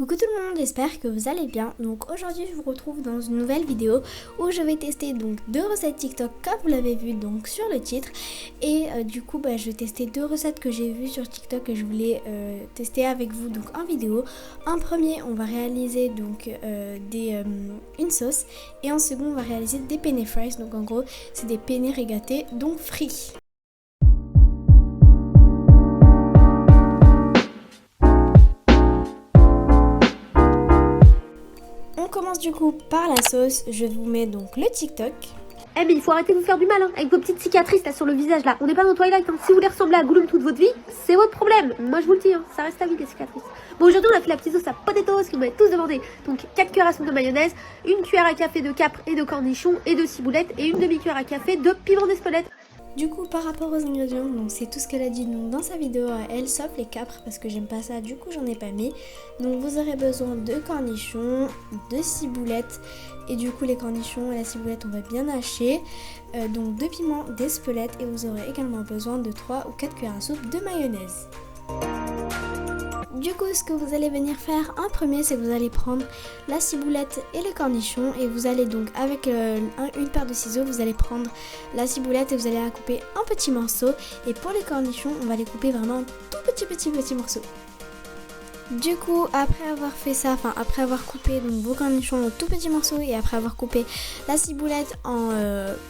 Coucou tout le monde, j'espère que vous allez bien. Donc aujourd'hui je vous retrouve dans une nouvelle vidéo où je vais tester donc deux recettes TikTok comme vous l'avez vu donc sur le titre. Et du coup je vais tester deux recettes que j'ai vues sur TikTok et je voulais tester avec vous donc en vidéo. En premier on va réaliser donc une sauce et en second on va réaliser des penne fries. Donc en gros c'est des penne régatés donc frits. On commence du coup par la sauce, je vous mets donc le TikTok. Eh mais il faut arrêter de vous faire du mal hein, avec vos petites cicatrices là sur le visage là. On n'est pas dans Twilight hein. Si vous voulez ressembler à Gollum toute votre vie, c'est votre problème. Moi je vous le dis, hein, ça reste à vie des cicatrices. Bon aujourd'hui on a fait la petite sauce à potatoes que vous m'avez tous demandé. Donc 4 cuillères à soupe de mayonnaise, une cuillère à café de capre et de cornichons et de ciboulettes et une demi-cuillère à café de piment d'Espelette. Du coup par rapport aux ingrédients, donc c'est tout ce qu'elle a dit donc, dans sa vidéo à elle, sauf les capres parce que j'aime pas ça, du coup j'en ai pas mis. Donc vous aurez besoin de cornichons, de ciboulettes et du coup les cornichons et la ciboulette on va bien hacher. Donc de piment d'Espelette et vous aurez également besoin de 3 ou 4 cuillères à soupe de mayonnaise. Du coup, ce que vous allez venir faire en premier, c'est que vous allez prendre la ciboulette et les cornichons et vous allez donc avec une paire de ciseaux, vous allez prendre la ciboulette et vous allez la couper en petits morceaux. Et pour les cornichons, on va les couper vraiment en tout petits morceaux. Du coup, après avoir fait ça, après avoir coupé donc, vos cornichons en tout petits morceaux et après avoir coupé la ciboulette en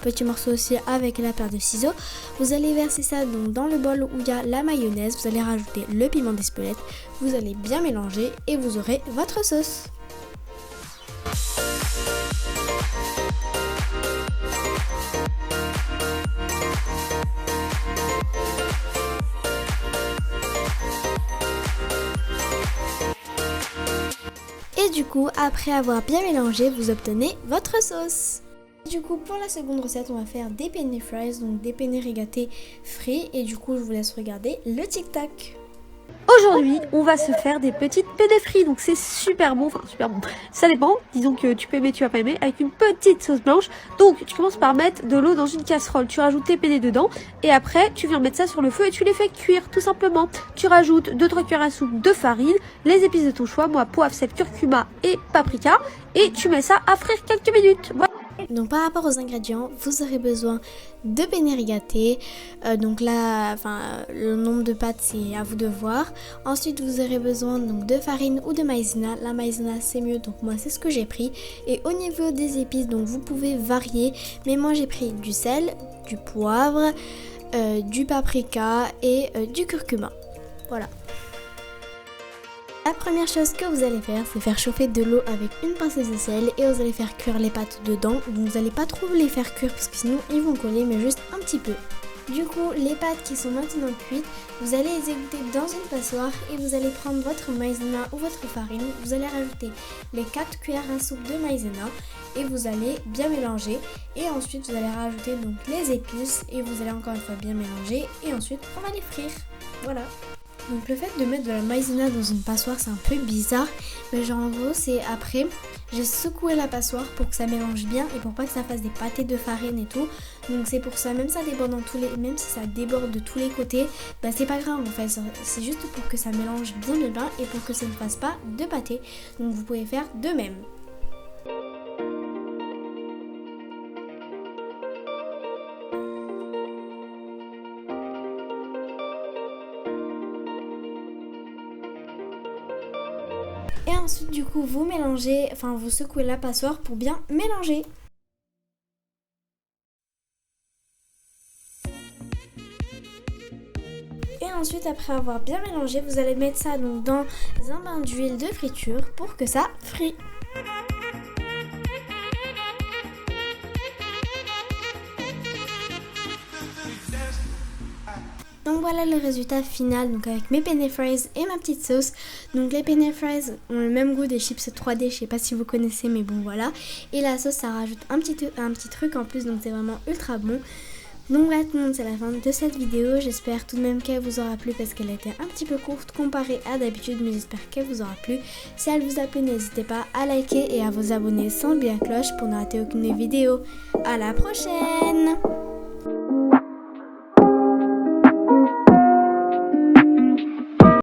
petits morceaux aussi avec la paire de ciseaux, vous allez verser ça donc, dans le bol où il y a la mayonnaise, vous allez rajouter le piment d'Espelette, vous allez bien mélanger et vous aurez votre sauce. Et du coup, après avoir bien mélangé, vous obtenez votre sauce. Du coup, pour la seconde recette, on va faire des penne fries, donc des penne régatés frits. Et du coup, je vous laisse regarder le TikTok. Aujourd'hui, on va se faire des petites penne frites, donc c'est super bon, ça dépend, disons que tu peux aimer, tu vas pas aimer, avec une petite sauce blanche. Donc tu commences par mettre de l'eau dans une casserole, tu rajoutes tes penne dedans et après tu viens mettre ça sur le feu et tu les fais cuire tout simplement. Tu rajoutes 2-3 cuillères à soupe de farine, les épices de ton choix, moi poivre, sel, curcuma et paprika et tu mets ça à frire quelques minutes. Voilà. Donc par rapport aux ingrédients, vous aurez besoin de penne régatés, donc là, le nombre de pâtes c'est à vous de voir. Ensuite vous aurez besoin donc de farine ou de maïzena, la maïzena c'est mieux donc moi c'est ce que j'ai pris. Et au niveau des épices donc vous pouvez varier, mais moi j'ai pris du sel, du poivre, du paprika et du curcuma, voilà. La première chose que vous allez faire, c'est faire chauffer de l'eau avec une pincée de sel et vous allez faire cuire les pâtes dedans. Donc vous n'allez pas trop les faire cuire parce que sinon ils vont coller, mais juste un petit peu. Du coup, les pâtes qui sont maintenant cuites, vous allez les égoutter dans une passoire et vous allez prendre votre maïzena ou votre farine. Vous allez rajouter les 4 cuillères à soupe de maïzena et vous allez bien mélanger. Et ensuite, vous allez rajouter donc les épices et vous allez encore une fois bien mélanger. Et ensuite, on va les frire. Voilà. Donc le fait de mettre de la maïzena dans une passoire c'est un peu bizarre, mais genre en gros c'est après j'ai secoué la passoire pour que ça mélange bien et pour pas que ça fasse des pâtés de farine et tout. Donc c'est pour ça, même si ça déborde de tous les côtés, c'est pas grave en fait, c'est juste pour que ça mélange bien et pour que ça ne fasse pas de pâté. Donc vous pouvez faire de même. Et ensuite du coup vous mélangez, vous secouez la passoire pour bien mélanger. Et ensuite après avoir bien mélangé, vous allez mettre ça donc dans un bain d'huile de friture pour que ça frit. Donc voilà le résultat final donc avec mes penne fries et ma petite sauce. Donc les penne fries ont le même goût des chips 3D, je sais pas si vous connaissez mais bon voilà. Et la sauce ça rajoute un petit truc en plus donc c'est vraiment ultra bon. Donc voilà tout le monde, c'est la fin de cette vidéo. J'espère tout de même qu'elle vous aura plu parce qu'elle était un petit peu courte comparée à d'habitude, mais j'espère qu'elle vous aura plu. Si elle vous a plu, n'hésitez pas à liker et à vous abonner sans le la cloche pour ne rater aucune vidéo. À la prochaine!